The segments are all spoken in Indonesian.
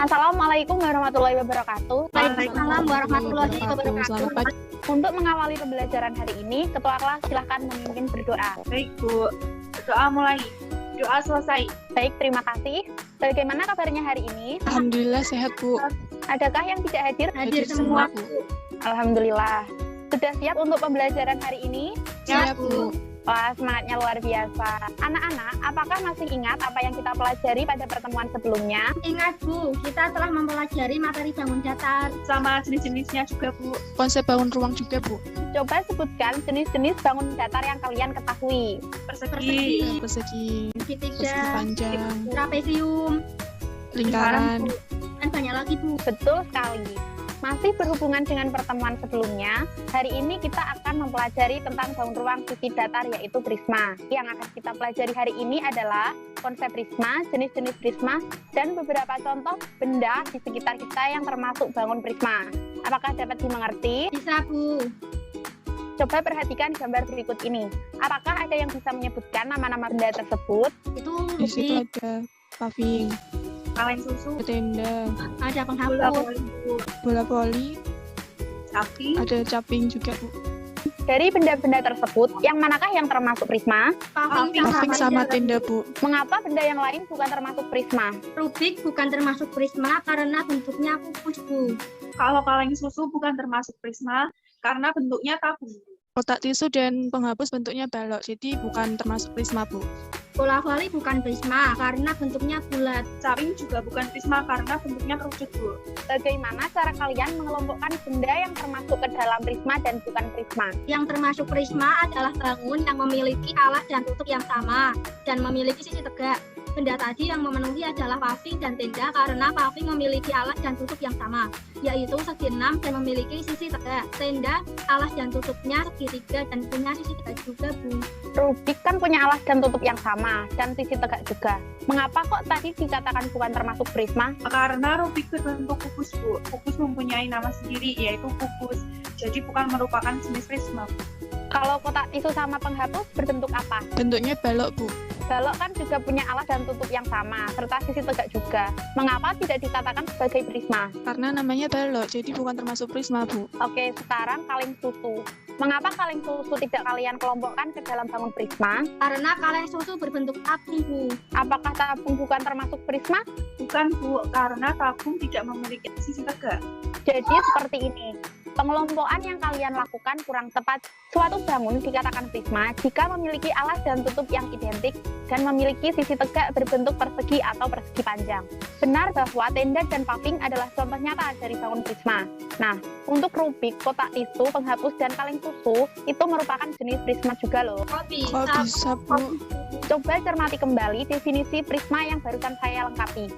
Assalamualaikum warahmatullahi wabarakatuh. Waalaikumsalam warahmatullahi wabarakatuh. Selamat pagi. Untuk mengawali pembelajaran hari ini, Ketua kelas silahkan memimpin berdoa. Baik, Bu. Doa mulai. Doa selesai. Baik, terima kasih. Bagaimana kabarnya hari ini? Alhamdulillah sehat, Bu. Adakah yang tidak hadir? Hadir semua, Bu. Alhamdulillah. Sudah siap untuk pembelajaran hari ini? Siap, Bu. Wah, semangatnya luar biasa. Anak-anak, apakah masih ingat apa yang kita pelajari pada pertemuan sebelumnya? Ingat, Bu, kita telah mempelajari materi bangun datar sama jenis-jenisnya juga, Bu. Konsep bangun ruang juga, Bu. Coba sebutkan jenis-jenis bangun datar yang kalian ketahui. Persegi, Persegi segitiga, panjang, trapesium, lingkaran. dan banyak lagi, Bu. Betul sekali. Masih berhubungan dengan pertemuan sebelumnya, hari ini kita akan mempelajari tentang bangun ruang sisi datar yaitu prisma. Yang akan kita pelajari hari ini adalah konsep prisma, jenis-jenis prisma, dan beberapa contoh benda di sekitar kita yang termasuk bangun prisma. Apakah dapat dimengerti? Bisa, Bu. Coba perhatikan gambar berikut ini. Apakah ada yang bisa menyebutkan nama-nama benda tersebut? Itu Di situ rubik, ada paving, kaleng susu, ada tenda, ada bola penghapus, voli, sapi, ada caping juga, Bu. Dari benda-benda tersebut, yang manakah yang termasuk prisma? Paving sama tenda, Bu. Mengapa benda yang lain bukan termasuk prisma? Rubik bukan termasuk prisma karena bentuknya kubus, Bu. Kalau kaleng susu bukan termasuk prisma karena bentuknya tabung. Kotak tisu dan penghapus bentuknya balok, jadi bukan termasuk prisma, Bu. Bola voli bukan prisma karena bentuknya bulat. Caping juga bukan prisma karena bentuknya kerucut, Bu. Bagaimana cara kalian mengelompokkan benda yang termasuk ke dalam prisma dan bukan prisma? Yang termasuk prisma adalah bangun yang memiliki alas dan tutup yang sama dan memiliki sisi tegak. Benda tadi yang memenuhi adalah paving dan tenda karena paving memiliki alas dan tutup yang sama, yaitu segi 6 dan memiliki sisi tegak. Tenda, alas dan tutupnya segitiga dan punya sisi tegak juga, Bu. Rubik kan punya alas dan tutup yang sama dan sisi tegak juga. Mengapa kok tadi dikatakan bukan termasuk prisma? Karena rubik berbentuk kubus, Bu. Kubus mempunyai nama sendiri yaitu kubus. Jadi bukan merupakan jenis prisma. Kalau kotak tisu sama penghapus berbentuk apa? Bentuknya balok, Bu. Balok kan juga punya alas dan tutup yang sama, serta sisi tegak juga. Mengapa tidak dikatakan sebagai prisma? Karena namanya balok, jadi bukan termasuk prisma, Bu. Oke, sekarang kaleng susu. Mengapa kaleng susu tidak kalian kelompokkan ke dalam bangun prisma? Karena kaleng susu berbentuk tabung, Bu. Apakah tabung bukan termasuk prisma? Bukan, Bu, karena tabung tidak memiliki sisi tegak. Jadi seperti ini. Pengelompokan yang kalian lakukan kurang tepat. Suatu bangun dikatakan prisma jika memiliki alas dan tutup yang identik dan memiliki sisi tegak berbentuk persegi atau persegi panjang. Benar bahwa tenda dan paving adalah contoh nyata dari bangun prisma. Nah, untuk rubik, kotak tisu, penghapus, dan kaleng susu itu merupakan jenis prisma juga loh. Kok Kok bisa, Bu? Coba cermati kembali definisi prisma yang barusan saya lengkapi.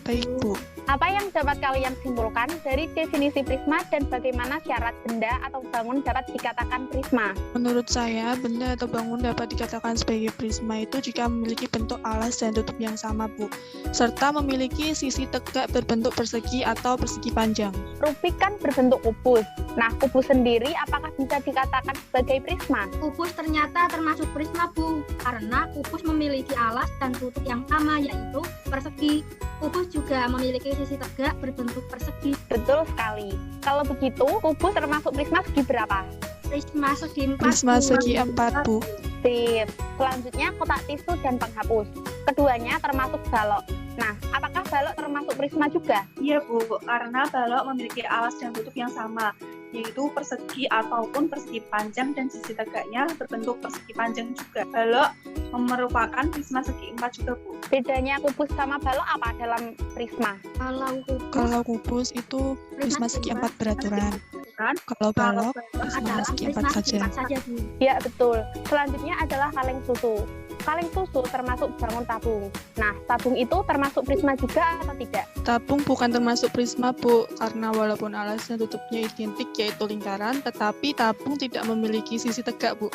Baik, Bu. Apa yang dapat kalian simpulkan dari definisi prisma dan bagaimana syarat benda atau bangun dapat dikatakan prisma? Menurut saya, benda atau bangun dapat dikatakan sebagai prisma itu jika memiliki bentuk alas dan tutup yang sama, Bu, serta memiliki sisi tegak berbentuk persegi atau persegi panjang. Rubik kan berbentuk kubus. Nah, kubus sendiri apakah bisa dikatakan sebagai prisma? kubus ternyata termasuk prisma, Bu, karena kubus memiliki alas dan tutup yang sama, yaitu persegi. Kubus juga memiliki sisi tegak berbentuk persegi. Betul sekali. Kalau begitu, kubus termasuk prisma segi berapa? Prisma segi 4. Prisma segi 4, Bu. Sip. Selanjutnya kotak tisu dan penghapus. Keduanya termasuk balok. Nah, apakah balok termasuk prisma juga? Iya, Bu, karena balok memiliki alas dan tutup yang sama, yaitu persegi ataupun persegi panjang dan sisi tegaknya berbentuk persegi panjang juga. Balok merupakan prisma segi 4 juga, Bu. Bedanya kubus sama balok apa dalam prisma? Kalau kubus itu prisma segi 4 beraturan. Kan? Kalau balok, adalah prisma segi 4 prisma saja. segi 4 saja, Bu. Ya, betul. Selanjutnya adalah kaleng susu. Kaleng susu termasuk bangun tabung. Nah, tabung itu termasuk prisma juga atau tidak? Tabung bukan termasuk prisma, Bu, karena walaupun alas dan tutupnya identik yaitu lingkaran, tetapi tabung tidak memiliki sisi tegak, Bu.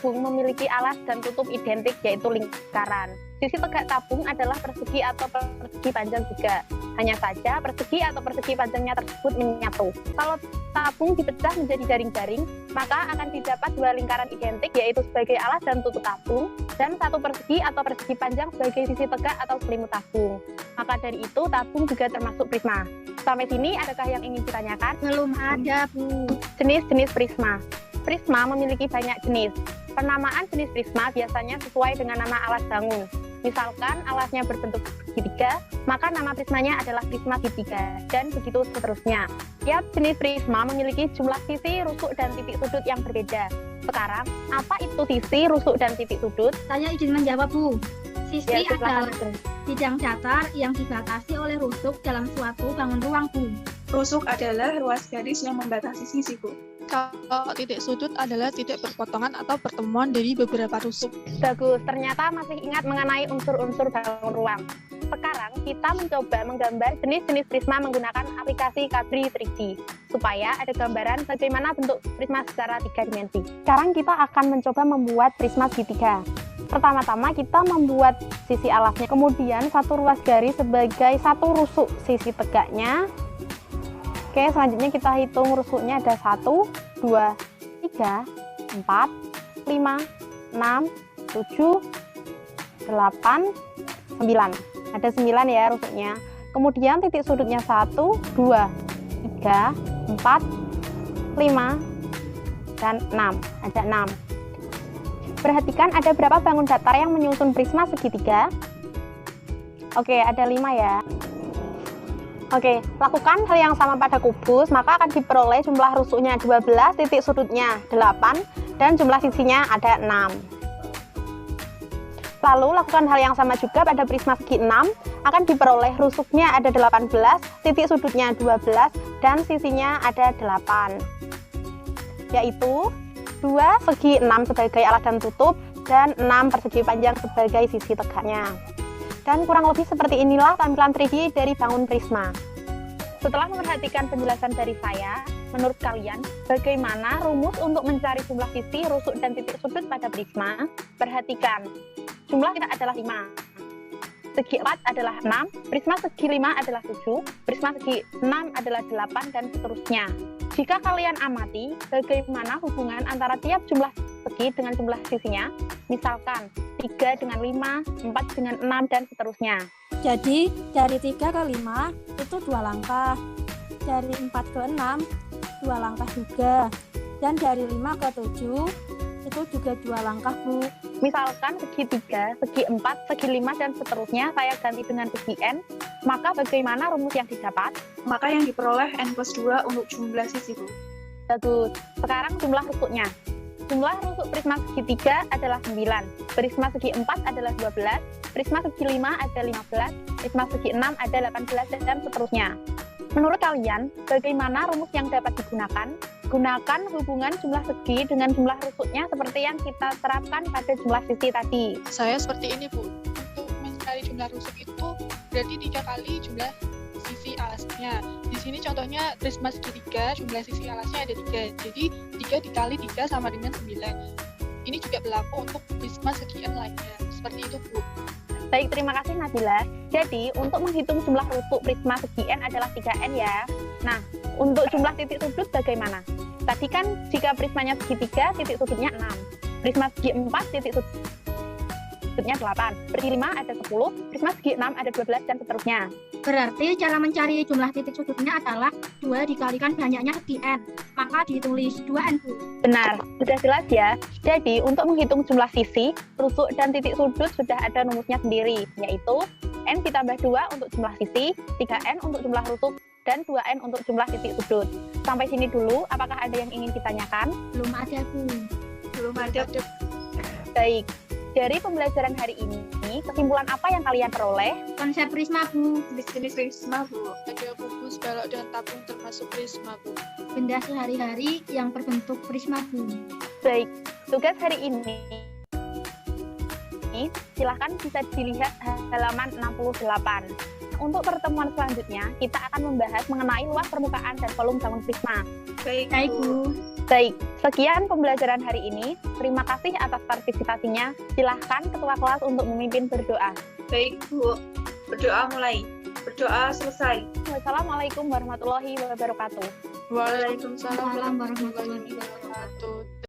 tabung memiliki alas dan tutup identik, yaitu lingkaran. Sisi tegak tabung adalah persegi atau persegi panjang juga. Hanya saja persegi atau persegi panjangnya tersebut menyatu. Kalau tabung dipecah menjadi jaring-jaring, maka akan didapat dua lingkaran identik, yaitu sebagai alas dan tutup tabung, dan satu persegi atau persegi panjang sebagai sisi tegak atau selimut tabung. Maka dari itu, tabung juga termasuk prisma. Sampai sini, adakah yang ingin ditanyakan? Belum ada, Bu. Jenis-jenis prisma. Prisma memiliki banyak jenis. Penamaan jenis prisma biasanya sesuai dengan nama alas bangun. Misalkan alasnya berbentuk segitiga, maka nama prismanya adalah prisma segitiga, dan begitu seterusnya. Tiap jenis prisma memiliki jumlah sisi, rusuk, dan titik sudut yang berbeda. Sekarang, apa itu sisi, rusuk, dan titik sudut? Saya izin menjawab, Bu. Sisi Ya, silakan. adalah bidang datar yang dibatasi oleh rusuk dalam suatu bangun ruang, Bu. Rusuk adalah ruas garis yang membatasi sisi, Bu. Kalau titik sudut adalah titik perpotongan atau pertemuan dari beberapa rusuk. Bagus, ternyata masih ingat mengenai unsur-unsur bangun ruang. Sekarang kita mencoba menggambar jenis-jenis prisma menggunakan aplikasi Cabri 3D supaya ada gambaran bagaimana bentuk prisma secara 3 dimensi. Sekarang kita akan mencoba membuat prisma segitiga. Pertama-tama kita membuat sisi alasnya, kemudian satu ruas garis sebagai satu rusuk sisi tegaknya. Oke, selanjutnya kita hitung rusuknya ada 1, 2, 3, 4, 5, 6, 7, 8, 9. Ada 9 ya rusuknya. Kemudian titik sudutnya 1, 2, 3, 4, 5, dan 6. Ada 6. Perhatikan ada berapa bangun datar yang menyusun prisma segitiga? Oke, ada 5 ya. Oke, lakukan hal yang sama pada kubus, maka akan diperoleh jumlah rusuknya 12, titik sudutnya 8, dan jumlah sisinya ada 6. Lalu, lakukan hal yang sama juga pada prisma segi 6, akan diperoleh rusuknya ada 18, titik sudutnya 12, dan sisinya ada 8. Yaitu 2 segi 6 sebagai alas dan tutup, dan 6 persegi panjang sebagai sisi tegaknya. Dan kurang lebih seperti inilah tampilan 3D dari bangun prisma. Setelah memperhatikan penjelasan dari saya, menurut kalian bagaimana rumus untuk mencari jumlah sisi, rusuk, dan titik sudut pada prisma? Perhatikan, jumlah kita adalah 5. Segi 4 adalah 6, prisma segi 5 adalah 7, prisma segi 6 adalah 8, dan seterusnya. Jika kalian amati bagaimana hubungan antara tiap jumlah segi dengan jumlah sisinya, misalkan 3 dengan 5, 4 dengan 6, dan seterusnya. Jadi dari 3 ke 5 itu 2 langkah, dari 4 ke 6 2 langkah juga, dan dari 5 ke 7 itu juga 2 langkah, Bu. Misalkan segi 3, segi 4, segi 5, dan seterusnya saya ganti dengan segi n, maka bagaimana rumus yang didapat? Maka yang diperoleh n+2 untuk jumlah sisi, Bu. Bagus. Sekarang jumlah rusuknya. Jumlah rusuk prisma segi 3 adalah 9, prisma segi 4 adalah 12, prisma segi 5 ada 15, prisma segi 6 ada 18, dan seterusnya. Menurut kalian, bagaimana rumus yang dapat digunakan? Gunakan hubungan jumlah segi dengan jumlah rusuknya seperti yang kita terapkan pada jumlah sisi tadi. Saya seperti ini, Bu. Untuk mencari jumlah rusuk itu berarti 3 kali jumlah sisi alasnya. Di sini contohnya prisma segitiga, jumlah sisi alasnya ada 3. Jadi 3 dikali 3 sama dengan 9. Ini juga berlaku untuk prisma segi n lainnya. Seperti itu, Bu. Baik, terima kasih Nabila. Jadi, untuk menghitung jumlah rusuk prisma segi n adalah 3n ya. Nah, untuk jumlah titik sudut bagaimana? Tadi kan jika prismanya segitiga, titik sudutnya 6. Prisma segi 4, titik sudutnya 8. Persegi 5 ada 10, prisma segi 6 ada 12, dan seterusnya. Berarti cara mencari jumlah titik sudutnya adalah 2 dikalikan banyaknya segi n. Maka ditulis 2n, Bu. Benar, sudah jelas ya. Jadi, untuk menghitung jumlah sisi, rusuk, dan titik sudut sudah ada rumusnya sendiri, yaitu n ditambah 2 untuk jumlah sisi, 3n untuk jumlah rusuk, dan 2n untuk jumlah titik sudut. Sampai sini dulu, apakah ada yang ingin ditanyakan? Belum ada, Bu. Belum ada. Baik, dari pembelajaran hari ini, kesimpulan apa yang kalian peroleh? Konsep prisma, Bu. Jenis-jenis prisma, Bu. Ada kubus, balok, dan tabung termasuk prisma, Bu. Benda sehari-hari yang berbentuk prisma, Bu. Baik, tugas hari ini silahkan bisa dilihat halaman 68. Untuk pertemuan selanjutnya, kita akan membahas mengenai luas permukaan dan volume bangun prisma. Baik, Baik, Bu. Bu. Baik, Sekian pembelajaran hari ini. Terima kasih atas partisipasinya. Silahkan Ketua kelas untuk memimpin berdoa. Baik, Bu. Berdoa mulai. Berdoa selesai. Wassalamualaikum warahmatullahi wabarakatuh. Waalaikumsalam Waalaikumsalam warahmatullahi wabarakatuh.